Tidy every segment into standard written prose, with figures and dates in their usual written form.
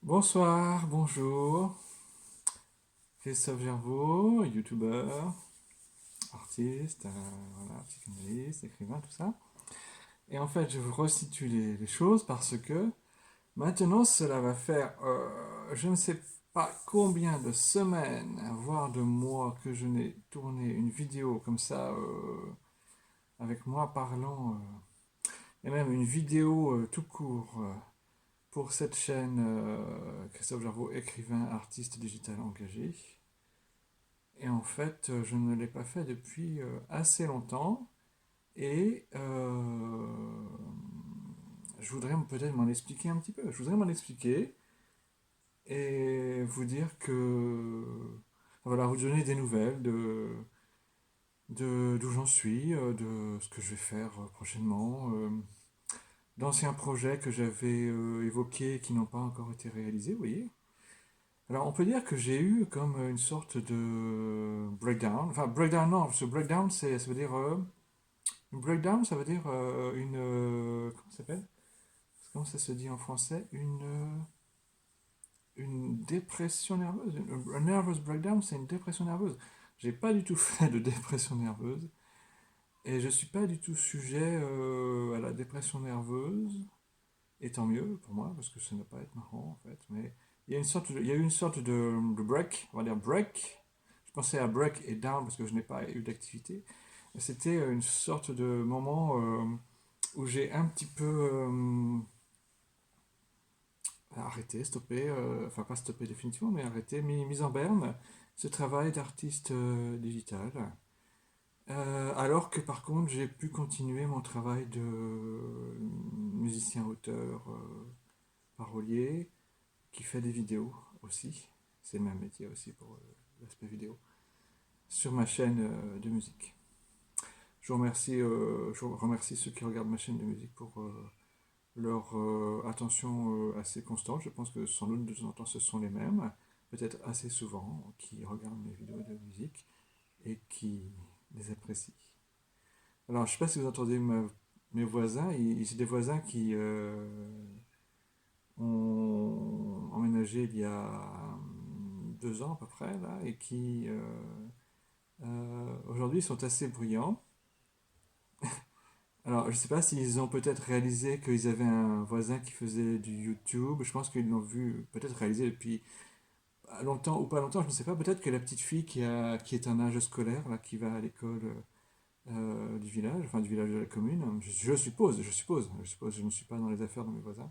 Bonsoir, bonjour, Christophe Gervaux, youtubeur, artiste, voilà, psychanalyste, écrivain, tout ça. Et en fait, je vous resitue les choses parce que maintenant, cela va faire, je ne sais pas combien de semaines, voire de mois que je n'ai tourné une vidéo comme ça, avec moi parlant, et même une vidéo tout court pour cette chaîne Christophe Gervaux, écrivain, artiste digital engagé. Et en fait, je ne l'ai pas fait depuis assez longtemps. Et je voudrais peut-être m'en expliquer un petit peu. Je voudrais m'en expliquer et vous dire que... Voilà, vous donner des nouvelles d'où j'en suis, de ce que je vais faire prochainement, d'anciens projets que j'avais évoqués et qui n'ont pas encore été réalisés, vous voyez. Alors, on peut dire que j'ai eu comme une sorte de breakdown. Enfin, breakdown, non, ce breakdown, ça veut dire. Breakdown, ça veut dire une. Comment ça s'appelle? Comment ça se dit en français? Une dépression nerveuse. Un nervous breakdown, c'est une dépression nerveuse. J'ai pas du tout fait de dépression nerveuse. Et je suis pas du tout sujet à la dépression nerveuse. Et tant mieux pour moi, parce que ça ne va pas être marrant en fait. Mais il y a eu une sorte de break, on va dire break. Je pensais à break et down parce que je n'ai pas eu d'activité. C'était une sorte de moment où j'ai un petit peu arrêté, stoppé, enfin pas stoppé définitivement, mais arrêté, mis en berne ce travail d'artiste digital. Alors que par contre, j'ai pu continuer mon travail de musicien, auteur, parolier, qui fait des vidéos aussi. C'est le même métier aussi pour l'aspect vidéo. Sur ma chaîne de musique. Je remercie ceux qui regardent ma chaîne de musique pour leur attention assez constante. Je pense que sans doute de temps en temps ce sont les mêmes, peut-être assez souvent, qui regardent mes vidéos de musique et qui les apprécient. Alors je ne sais pas si vous entendez mes voisins, c'est des voisins qui ont emménagé il y a 2 ans à peu près, là, et qui aujourd'hui sont assez bruyants. Alors, je ne sais pas s'ils ont peut-être réalisé qu'ils avaient un voisin qui faisait du YouTube. Je pense qu'ils l'ont vu peut-être réaliser depuis longtemps ou pas longtemps, je ne sais pas. Peut-être que la petite fille qui est en âge scolaire, là, qui va à l'école du village, enfin du village de la commune, je ne suis pas dans les affaires de mes voisins,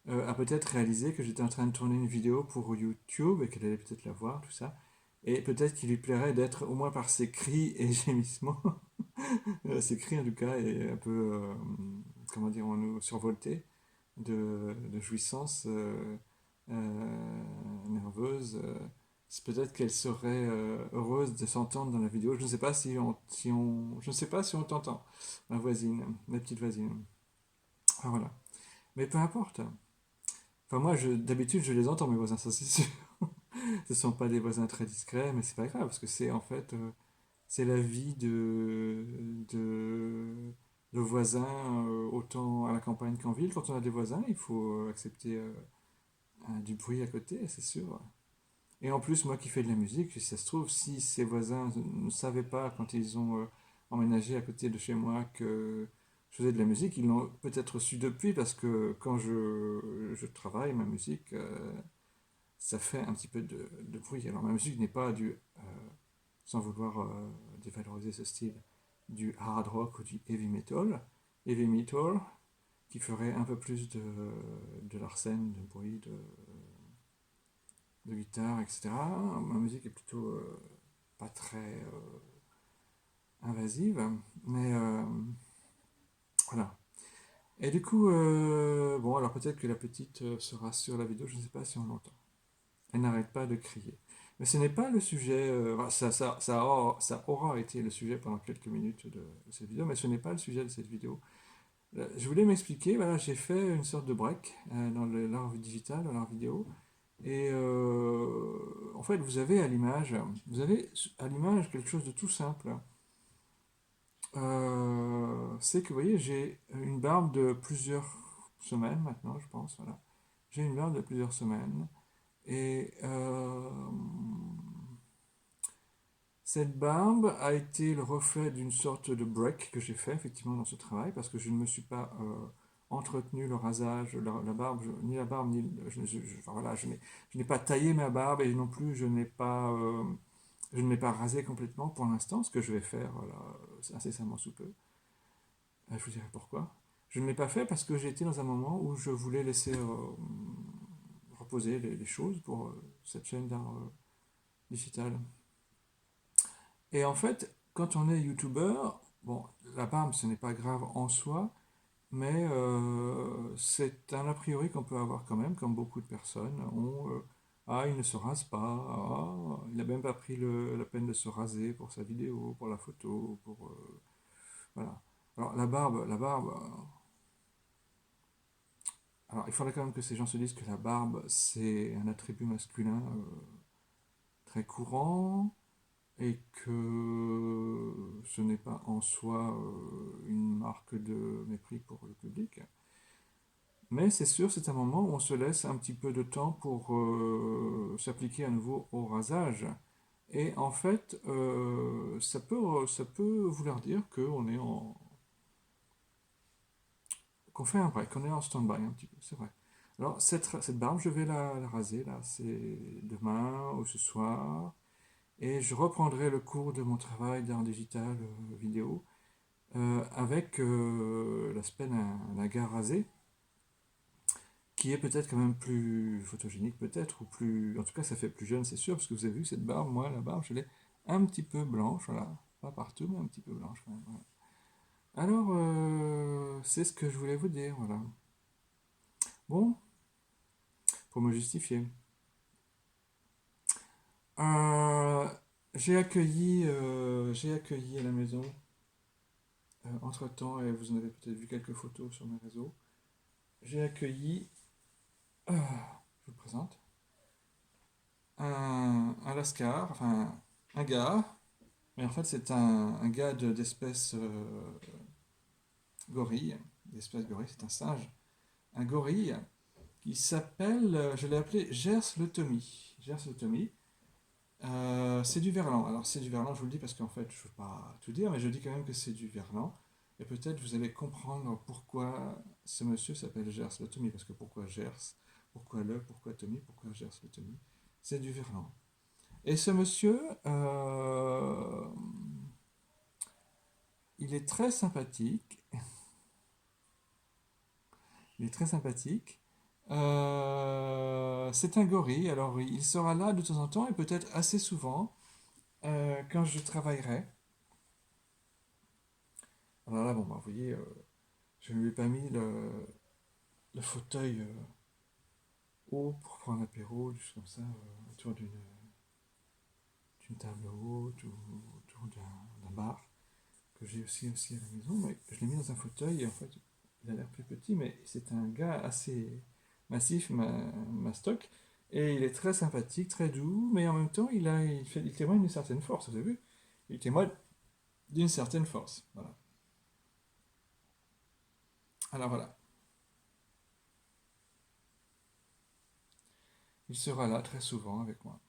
a peut-être réalisé que j'étais en train de tourner une vidéo pour YouTube et qu'elle allait peut-être la voir, tout ça. Et peut-être qu'il lui plairait d'être, au moins par ses cris et gémissements, ses cris en tout cas, et un peu, comment dirons-nous, survoltés de jouissance nerveuse. C'est peut-être qu'elle serait heureuse de s'entendre dans la vidéo. Je ne sais pas je ne sais pas si on t'entend, ma voisine, ma petite voisine. Enfin, voilà. Mais peu importe. Enfin moi, d'habitude, je les entends mes voisins, ça c'est sûr. Ce ne sont pas des voisins très discrets, mais c'est pas grave parce que c'est en fait c'est la vie de voisins, autant à la campagne qu'en ville. Quand on a des voisins, il faut accepter du bruit à côté, c'est sûr. Et en plus, moi qui fais de la musique, si ça se trouve, si ces voisins ne savaient pas quand ils ont emménagé à côté de chez moi que je faisais de la musique, ils l'ont peut-être su depuis parce que quand je travaille ma musique, ça fait un petit peu de bruit. Alors ma musique n'est pas sans vouloir dévaloriser ce style, du hard rock ou du heavy metal. Heavy metal qui ferait un peu plus de l'arsène, de bruit, de guitare, etc. Ma musique est plutôt pas très invasive, mais voilà. Et du coup, bon, alors peut-être que la petite sera sur la vidéo, je ne sais pas si on l'entend. Elle n'arrête pas de crier. Mais ce n'est pas le sujet, enfin, ça aura été le sujet pendant quelques minutes de cette vidéo, mais ce n'est pas le sujet de cette vidéo. Je voulais m'expliquer, voilà, j'ai fait une sorte de break dans l'art digital, dans l'art vidéo, et en fait, vous avez à l'image quelque chose de tout simple. C'est que, vous voyez, j'ai une barbe de plusieurs semaines maintenant, je pense, voilà. j'ai une barbe de plusieurs semaines. Et cette barbe a été le reflet d'une sorte de break que j'ai fait effectivement dans ce travail parce que je ne me suis pas entretenu le rasage, la barbe, ni la barbe, ni enfin, voilà, je n'ai pas taillé ma barbe et non plus je ne l'ai pas rasé complètement pour l'instant, ce que je vais faire voilà, incessamment sous peu. Je vous dirai pourquoi. Je ne l'ai pas fait parce que j'ai été dans un moment où je voulais laisser reposer les choses pour cette chaîne d'art digital. Et en fait, quand on est youtubeur, bon, la barbe, ce n'est pas grave en soi, mais c'est un a priori qu'on peut avoir quand même, comme beaucoup de personnes ont. Ah, il ne se rase pas, ah, il n'a même pas pris la peine de se raser pour sa vidéo, pour la photo, pour... voilà. Alors la barbe, alors il faudrait quand même que ces gens se disent que la barbe, c'est un attribut masculin très courant, et que ce n'est pas en soi une marque de mépris pour le public. Mais c'est sûr, c'est un moment où on se laisse un petit peu de temps pour s'appliquer à nouveau au rasage. Et en fait, ça peut vouloir dire qu'on fait un break, qu'on est en stand-by un petit peu, c'est vrai. Alors, cette barbe, je vais la raser, là, c'est demain ou ce soir. Et je reprendrai le cours de mon travail d'art digital vidéo avec l'aspect d'un gars rasé, qui est peut-être quand même plus photogénique, peut-être, ou plus. En tout cas, ça fait plus jeune, c'est sûr, parce que vous avez vu cette barbe, moi, la barbe, je l'ai un petit peu blanche, voilà. Pas partout, mais un petit peu blanche quand même. Voilà. Alors, c'est ce que je voulais vous dire, voilà. Bon, pour me justifier. Euh, j'ai accueilli à la maison, entre-temps, et vous en avez peut-être vu quelques photos sur mes réseaux, j'ai accueilli, je vous le présente, un Lascar, enfin un gars, mais en fait c'est un gars d'espèce gorille, d'espèce gorille, c'est un singe, un gorille qui s'appelle, je l'ai appelé Gers le Tommy. Gers le Tommy. C'est du verlan. Alors c'est du verlan, je vous le dis parce qu'en fait je ne veux pas tout dire, mais je dis quand même que c'est du verlan. Et peut-être vous allez comprendre pourquoi ce monsieur s'appelle Gers le Tommy. Parce que pourquoi Gers? Pourquoi Tommy? Pourquoi Gers le Tommy? C'est du verlan. Et ce monsieur, il est très sympathique. Il est très sympathique. C'est un gorille, alors il sera là de temps en temps et peut-être assez souvent quand je travaillerai. Alors là, bon, bah, vous voyez, je ne lui ai pas mis le fauteuil haut pour prendre l'apéro, juste comme ça, autour d'une table haute ou autour d'un bar que j'ai aussi à la maison. Mais je l'ai mis dans un fauteuil et en fait, il a l'air plus petit, mais c'est un gars assez massif, mastoc. Et il est très sympathique, très doux, mais en même temps, il témoigne d'une certaine force, vous avez vu? Il témoigne d'une certaine force. Voilà. Alors voilà, il sera là très souvent avec moi.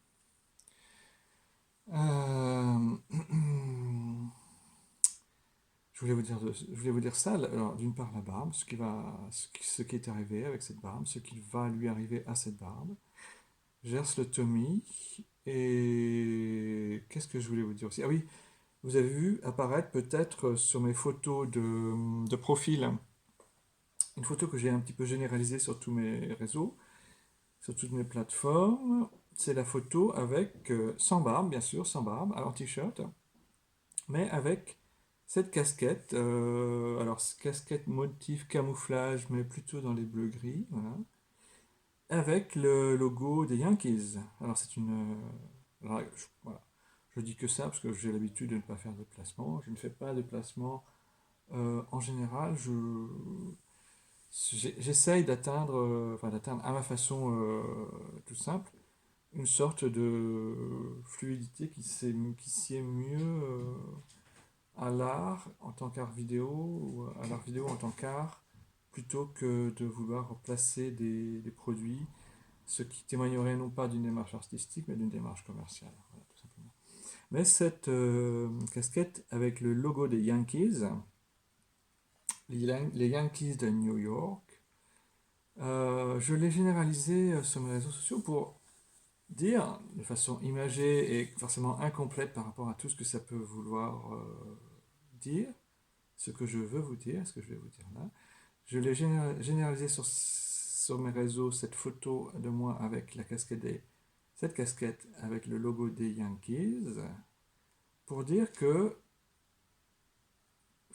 Euh, je voulais vous dire ça. Alors, d'une part, la barbe, ce qui est arrivé avec cette barbe, ce qui va lui arriver à cette barbe. Gers le Tommy. Et qu'est-ce que je voulais vous dire aussi? Ah oui, vous avez vu apparaître peut-être sur mes photos de profil une photo que j'ai un petit peu généralisée sur tous mes réseaux, sur toutes mes plateformes. C'est la photo avec, sans barbe, bien sûr, sans barbe, en t-shirt, mais avec cette casquette. Alors, casquette motif camouflage, mais plutôt dans les bleus-gris, voilà, avec le logo des Yankees. Alors, c'est une. Alors, voilà. Je dis que ça parce que j'ai l'habitude de ne pas faire de placement. Je ne fais pas de placement en général. J'essaye d'atteindre, enfin d'atteindre à ma façon toute simple, une sorte de fluidité qui sied mieux à l'art en tant qu'art vidéo ou à l'art vidéo en tant qu'art plutôt que de vouloir placer des produits, ce qui témoignerait non pas d'une démarche artistique, mais d'une démarche commerciale. Voilà, tout simplement. Mais cette casquette avec le logo des Yankees, les Yankees de New York, je l'ai généralisée sur mes réseaux sociaux pour dire, de façon imagée et forcément incomplète par rapport à tout ce que ça peut vouloir dire, ce que je veux vous dire, ce que je vais vous dire là. Je l'ai généralisé sur mes réseaux, cette photo de moi avec cette casquette avec le logo des Yankees, pour dire que,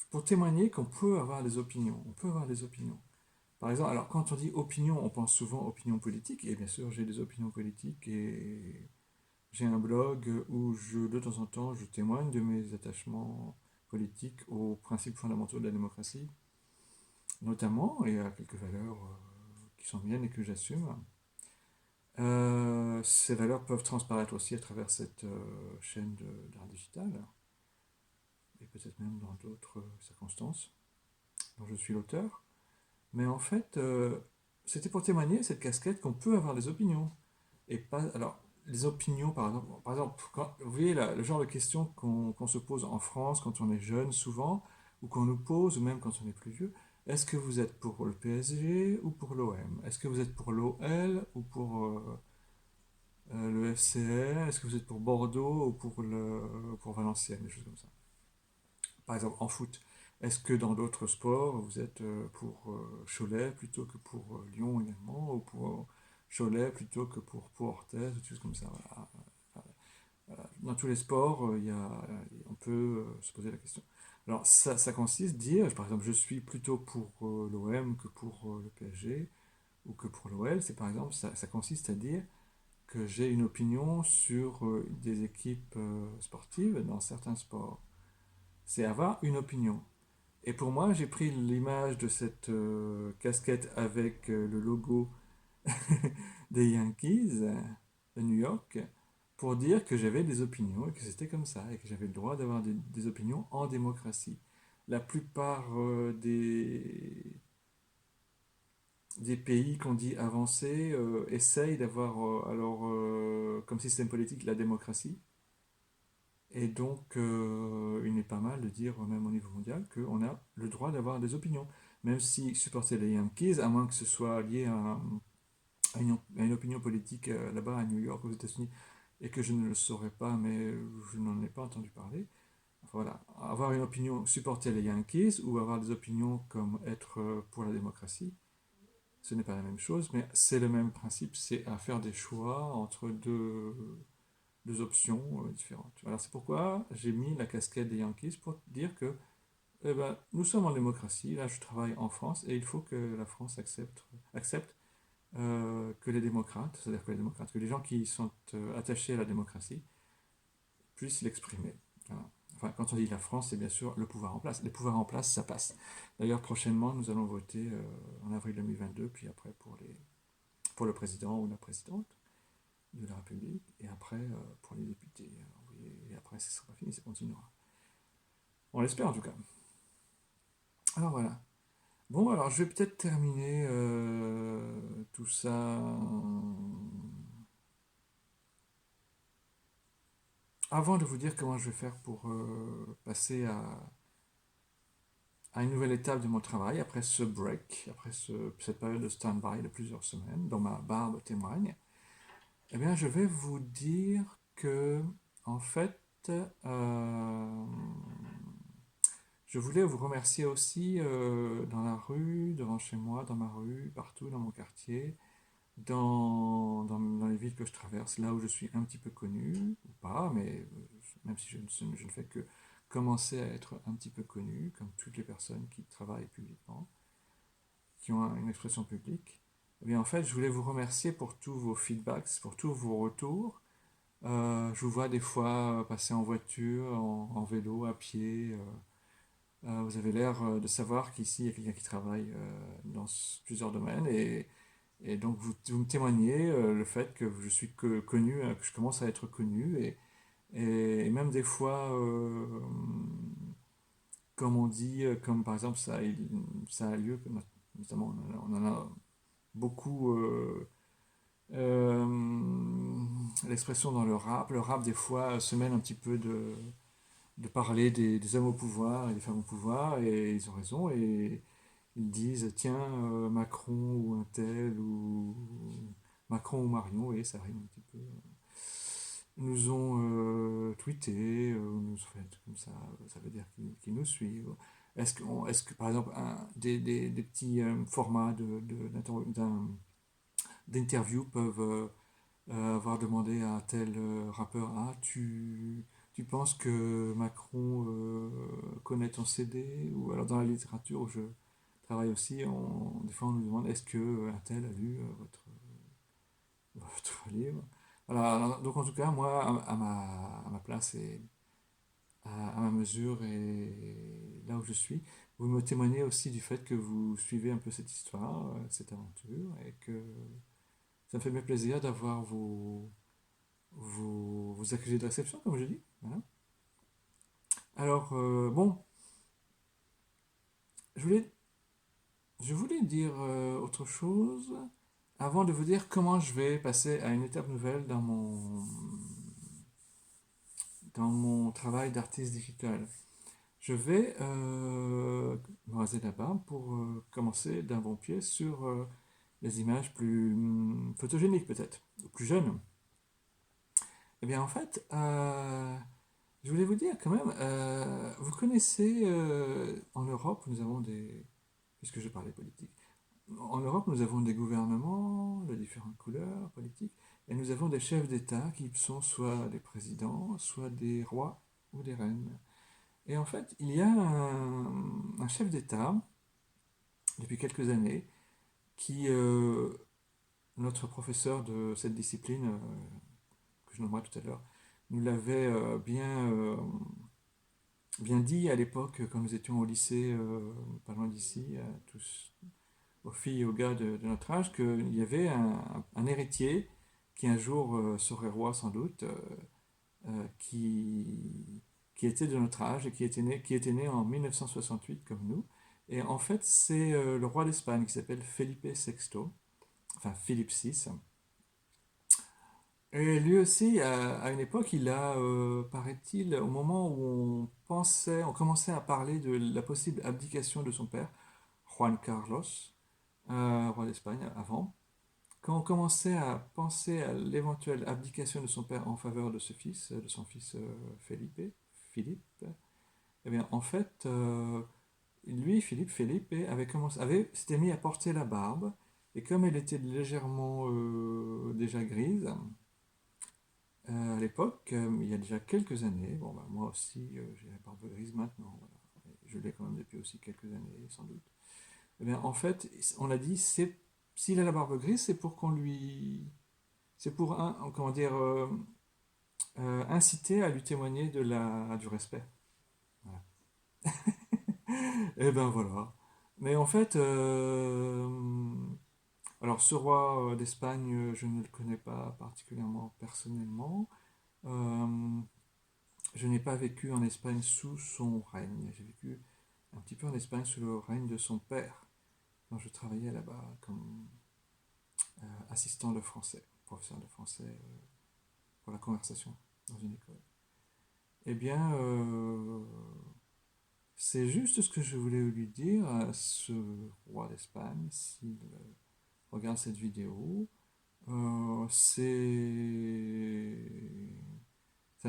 pour témoigner qu'on peut avoir des opinions. On peut avoir des opinions. Par exemple, alors quand on dit opinion, on pense souvent opinion politique, et bien sûr j'ai des opinions politiques et j'ai un blog où de temps en temps, je témoigne de mes attachements politiques aux principes fondamentaux de la démocratie, notamment, et à quelques valeurs qui sont miennes et que j'assume. Ces valeurs peuvent transparaître aussi à travers cette chaîne d'art digital, et peut-être même dans d'autres circonstances dont je suis l'auteur. Mais en fait, c'était pour témoigner cette casquette qu'on peut avoir des opinions. Et pas. Alors, les opinions, par exemple vous voyez le genre de questions qu'on se pose en France quand on est jeune, souvent, ou qu'on nous pose, ou même quand on est plus vieux. Est-ce que vous êtes pour le PSG ou pour l'OM? Est-ce que vous êtes pour l'OL ou pour le FCL? Est-ce que vous êtes pour Bordeaux ou pour Valenciennes? Des choses comme ça. Par exemple, en foot. Est-ce que dans d'autres sports, vous êtes pour Cholet plutôt que pour Lyon également, ou pour Cholet plutôt que pour Pau-Orthez, des choses comme ça. Voilà. Dans tous les sports, on peut se poser la question. Alors, ça consiste à dire, par exemple, je suis plutôt pour l'OM que pour le PSG ou que pour l'OL. C'est par exemple, ça consiste à dire que j'ai une opinion sur des équipes sportives dans certains sports. C'est avoir une opinion. Et pour moi, j'ai pris l'image de cette casquette avec le logo des Yankees de New York pour dire que j'avais des opinions et que c'était comme ça et que j'avais le droit d'avoir des opinions en démocratie. La plupart des pays qu'on dit avancés essayent d'avoir comme système politique la démocratie. Et donc, il n'est pas mal de dire, même au niveau mondial, qu'on a le droit d'avoir des opinions. Même si supporter les Yankees, à moins que ce soit lié à une opinion politique là-bas à New York, aux États-Unis, et que je ne le saurais pas, mais je n'en ai pas entendu parler. Enfin, voilà, avoir une opinion, supporter les Yankees, ou avoir des opinions comme être pour la démocratie, ce n'est pas la même chose, mais c'est le même principe, c'est à faire des choix entre deux options différentes. Alors c'est pourquoi j'ai mis la casquette des Yankees pour dire que nous sommes en démocratie, là je travaille en France et il faut que la France accepte que les démocrates, c'est-à-dire que les gens qui sont attachés à la démocratie puissent l'exprimer. Voilà. Enfin, quand on dit la France, c'est bien sûr le pouvoir en place. Les pouvoirs en place, ça passe. D'ailleurs, prochainement, nous allons voter en avril 2022, puis après pour le président ou la présidente de la République, et après pour les députés. Et après, ce ne sera pas fini, ça continuera. On l'espère en tout cas. Alors voilà. Bon, alors je vais peut-être terminer tout ça avant de vous dire comment je vais faire pour passer à une nouvelle étape de mon travail, après ce break, après cette période de stand-by de plusieurs semaines, dont ma barbe témoigne. Eh bien, je vais vous dire que, en fait, je voulais vous remercier aussi dans la rue, devant chez moi, dans ma rue, partout dans mon quartier, dans les villes que je traverse, là où je suis un petit peu connu, ou pas, mais même si je ne fais que commencer à être un petit peu connu, comme toutes les personnes qui travaillent publiquement, qui ont une expression publique, eh bien en fait, je voulais vous remercier pour tous vos feedbacks, pour tous vos retours. Je vous vois des fois passer en voiture, en vélo, à pied. Vous avez l'air de savoir qu'ici, il y a quelqu'un qui travaille dans plusieurs domaines. Et donc, vous me témoignez le fait que je suis connu, que je commence à être connu. Et même des fois, comme on dit, comme par exemple, ça a lieu Notamment, on en a beaucoup euh, l'expression dans le rap. Le rap, des fois, se mêle un petit peu de parler des hommes au pouvoir et des femmes au pouvoir, et ils ont raison, et ils disent, tiens, Macron ou un tel, ou Macron ou Marion, et ça rime un petit peu. Nous ont tweeté, ou nous fait comme ça veut dire qu'ils nous suivent. Est-ce que par exemple, des petits formats d'interview peuvent avoir demandé à tel rappeur, ah, tu penses que Macron connaît ton CD? Ou alors dans la littérature où je travaille aussi, des fois on nous demande, est-ce que un tel a lu votre livre? Voilà, donc en tout cas, moi, à ma place et à ma mesure et là où je suis, vous me témoignez aussi du fait que vous suivez un peu cette histoire, cette aventure, et que ça me fait bien plaisir d'avoir vos accusés de réception, comme je dis. Voilà. Alors, bon, je voulais, je voulais dire autre chose avant de vous dire comment je vais passer à une étape nouvelle dans mon travail d'artiste digital. Je vais me raser la barbe pour commencer d'un bon pied sur les images plus photogéniques peut-être, ou plus jeunes. Eh bien en fait, je voulais vous dire quand même, vous connaissez en Europe, nous avons puisque je parlais politique, en Europe nous avons des gouvernements de différentes couleurs politiques, et nous avons des chefs d'État qui sont soit des présidents, soit des rois ou des reines. Et en fait, il y a un chef d'État, depuis quelques années, qui, notre professeur de cette discipline, que je nommerai tout à l'heure, nous l'avait bien dit à l'époque, quand nous étions au lycée, pas loin d'ici, tous, aux filles et aux gars de notre âge, qu'il y avait un héritier qui un jour serait roi sans doute, euh, qui, qui était de notre âge et qui était né en 1968 comme nous. Et en fait, c'est le roi d'Espagne qui s'appelle Felipe VI, enfin Philippe VI. Et lui aussi, à une époque, il a, paraît-il, au moment où on commençait à parler de la possible abdication de son père, Juan Carlos, roi d'Espagne avant, quand on commençait à penser à l'éventuelle abdication de son père en faveur de son fils Philippe, eh bien en fait, lui, Philippe, s'était mis à porter la barbe, et comme elle était légèrement déjà grise, à l'époque, il y a déjà quelques années, bon bah, moi aussi j'ai la barbe grise maintenant, voilà. Je l'ai quand même depuis aussi quelques années sans doute. Eh bien en fait, on a dit, s'il a la barbe grise, c'est pour comment dire, inciter à lui témoigner du respect. Voilà. Et ben voilà. Mais en fait, alors ce roi d'Espagne, je ne le connais pas particulièrement personnellement. Euh, je n'ai pas vécu en Espagne sous son règne. J'ai vécu un petit peu en Espagne sous le règne de son père, quand je travaillais là-bas comme assistant de français, professeur de français pour la conversation dans une école. Eh bien, c'est juste ce que je voulais lui dire à ce roi d'Espagne, s'il regarde cette vidéo. Ça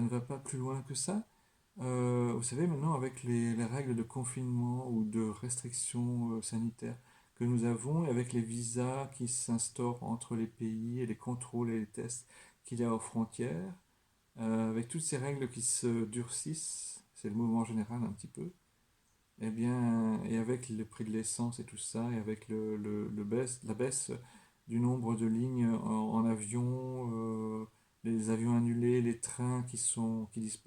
ne va pas plus loin que ça. Vous savez, maintenant, avec les règles de confinement ou de restrictions sanitaires que nous avons, et avec les visas qui s'instaurent entre les pays, et les contrôles et les tests qu'il y a aux frontières, avec toutes ces règles qui se durcissent, c'est le mouvement général un petit peu, eh bien, et avec le prix de l'essence et tout ça, et avec la baisse du nombre de lignes en avion, les avions annulés, les trains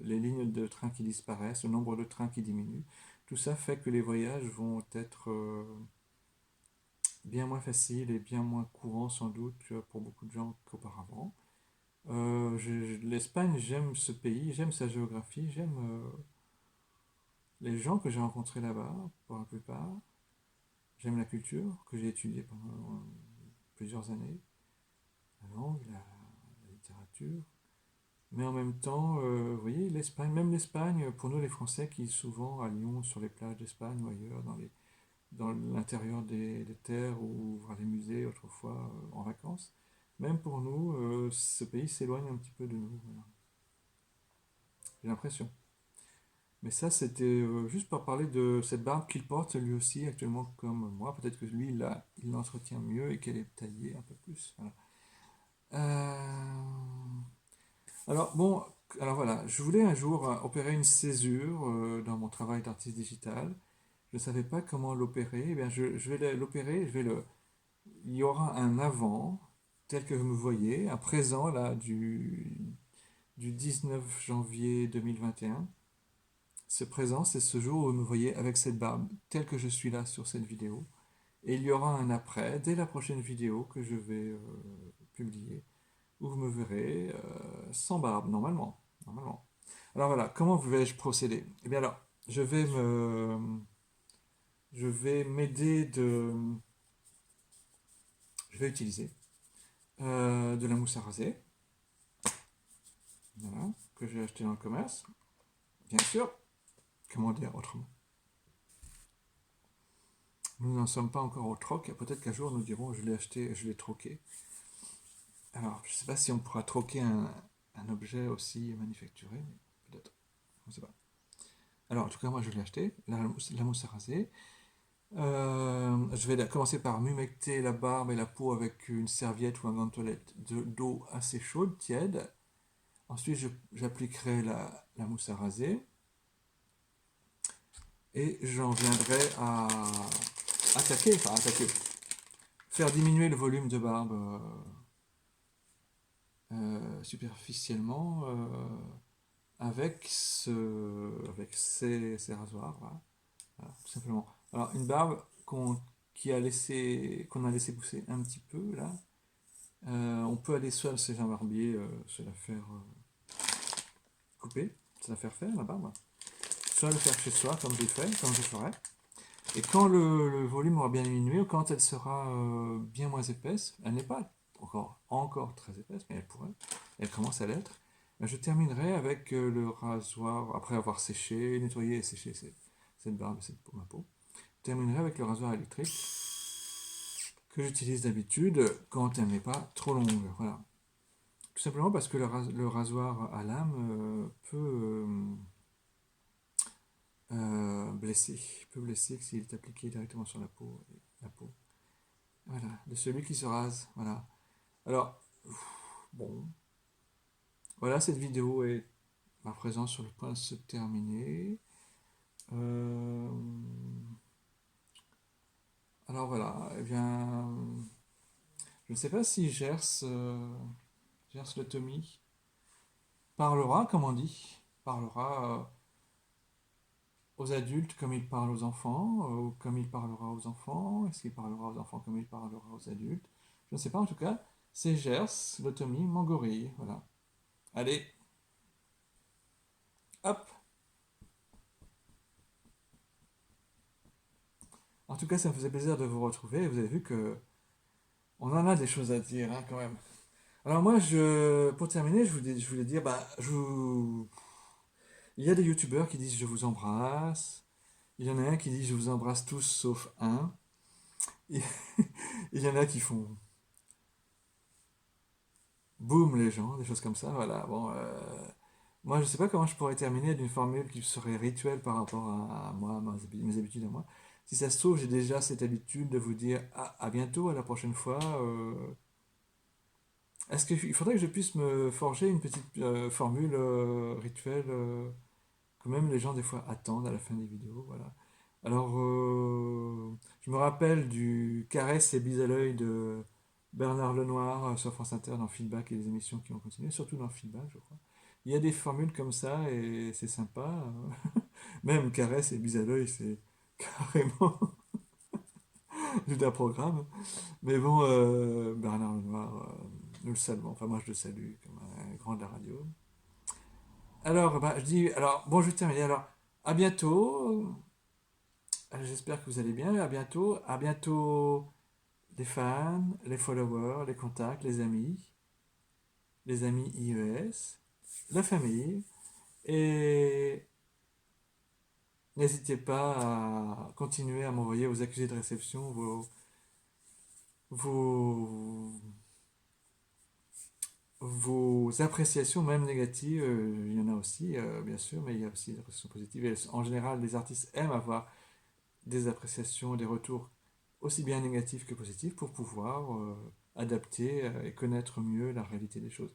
les lignes de train qui disparaissent, le nombre de trains qui diminue, tout ça fait que les voyages vont être bien moins faciles et bien moins courants sans doute pour beaucoup de gens qu'auparavant. L'Espagne, j'aime ce pays, j'aime sa géographie, j'aime les gens que j'ai rencontrés là-bas, pour la plupart. j'aime la culture, que j'ai étudiée pendant plusieurs années, la langue, la littérature. Mais en même temps, vous voyez, l'Espagne, même l'Espagne, pour nous les Français qui souvent à Lyon, sur les plages d'Espagne ou ailleurs, dans l'intérieur des terres ou voir les musées autrefois en vacances, même pour nous, ce pays s'éloigne un petit peu de nous. Voilà. J'ai l'impression. Mais ça, c'était juste pour parler de cette barbe qu'il porte lui aussi actuellement comme moi. Peut-être que lui, il l'entretient mieux et qu'elle est taillée un peu plus. Voilà. Alors bon, alors voilà, je voulais un jour opérer une césure dans mon travail d'artiste digital. Je ne savais pas comment l'opérer. Eh bien, je vais l'opérer. Il y aura un avant tel que vous me voyez, un présent là du 19 janvier 2021. Ce présent, c'est ce jour où vous me voyez avec cette barbe, tel que je suis là sur cette vidéo. Et il y aura un après, dès la prochaine vidéo que je vais publier, où vous me verrez sans barbe, normalement. Normalement. Alors voilà, comment vais-je procéder? Eh bien alors, je vais m'aider je vais utiliser de la mousse à raser, voilà, que j'ai acheté dans le commerce, bien sûr. Comment dire autrement? Nous n'en sommes pas encore au troc, peut-être qu'un jour nous dirons je l'ai acheté, je l'ai troqué. Alors, je ne sais pas si on pourra troquer un objet aussi manufacturé, mais peut-être, on ne sait pas. Alors, en tout cas, moi je l'ai acheté, la mousse à raser. Je vais commencer par m'humecter la barbe et la peau avec une serviette ou un gant de toilette d'eau assez chaude, tiède. Ensuite, j'appliquerai la mousse à raser et j'en viendrai à attaquer, faire diminuer le volume de barbe superficiellement avec ces rasoirs, voilà. Voilà, tout simplement. Alors, une barbe qu'on a laissé pousser un petit peu là. On peut aller soit chez un barbier, se la faire couper, se la faire faire la barbe, soit le faire chez soi comme j'ai fait, comme je ferai. Et quand le volume aura bien diminué, ou quand elle sera bien moins épaisse, elle n'est pas encore très épaisse, mais elle commence à l'être, ben, je terminerai avec le rasoir, après avoir séché, nettoyé et séché cette barbe et ma peau, je terminerai avec le rasoir électrique que j'utilise d'habitude quand elle n'est pas trop longue. Voilà. Tout simplement parce que le rasoir à lame peut blesser s'il est appliqué directement sur la peau. Voilà, de celui qui se rase. Voilà. Alors, bon, voilà, cette vidéo est à présent sur le point de se terminer. Euh, alors voilà, eh bien, je ne sais pas si Gers le Tommy parlera, comme on dit, parlera aux adultes comme il parle aux enfants, ou comme il parlera aux enfants, est-ce qu'il parlera aux enfants comme il parlera aux adultes? Je ne sais pas, en tout cas, c'est Gers, l'automie, Mangorille, voilà. Allez, hop! En tout cas, ça me faisait plaisir de vous retrouver, vous avez vu que on en a des choses à dire, hein, quand même. Alors moi, pour terminer, je voulais dire, il y a des youtubeurs qui disent je vous embrasse, il y en a un qui dit je vous embrasse tous sauf un, et il y en a qui font boum les gens, des choses comme ça, voilà. Bon, moi je sais pas comment je pourrais terminer d'une formule qui serait rituelle par rapport à moi, mes habitudes à moi. Si ça se trouve, j'ai déjà cette habitude de vous dire à bientôt, à la prochaine fois. Est-ce qu'il faudrait que je puisse me forger une petite formule rituelle que même les gens des fois attendent à la fin des vidéos, voilà. Alors, je me rappelle du Caresse et bise à l'œil de Bernard Lenoir sur France Inter dans Feedback et les émissions qui ont continué, surtout dans Feedback, je crois. Il y a des formules comme ça et c'est sympa. Même Caresse et bise à l'œil, c'est carrément tout un programme. Mais bon, Bernard Lenoir, nous le saluons. Enfin, moi, je le salue comme un grand de la radio. Alors, je dis, alors, bon, je vais terminer. Alors, à bientôt. J'espère que vous allez bien. À bientôt. À bientôt, les fans, les followers, les contacts, les amis IES, la famille. Et n'hésitez pas à continuer à m'envoyer vos accusés de réception, vos, vos appréciations, même négatives. Il y en a aussi, bien sûr, mais il y a aussi des appréciations positives. Et en général, les artistes aiment avoir des appréciations, des retours aussi bien négatifs que positifs pour pouvoir adapter et connaître mieux la réalité des choses.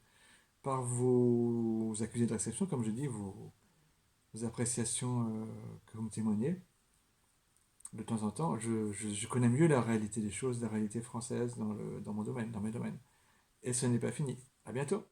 Par vos accusés de réception, comme je dis, vos appréciations que vous me témoignez, de temps en temps, je connais mieux la réalité des choses, la réalité française dans mon domaine, dans mes domaines. Et ce n'est pas fini. À bientôt!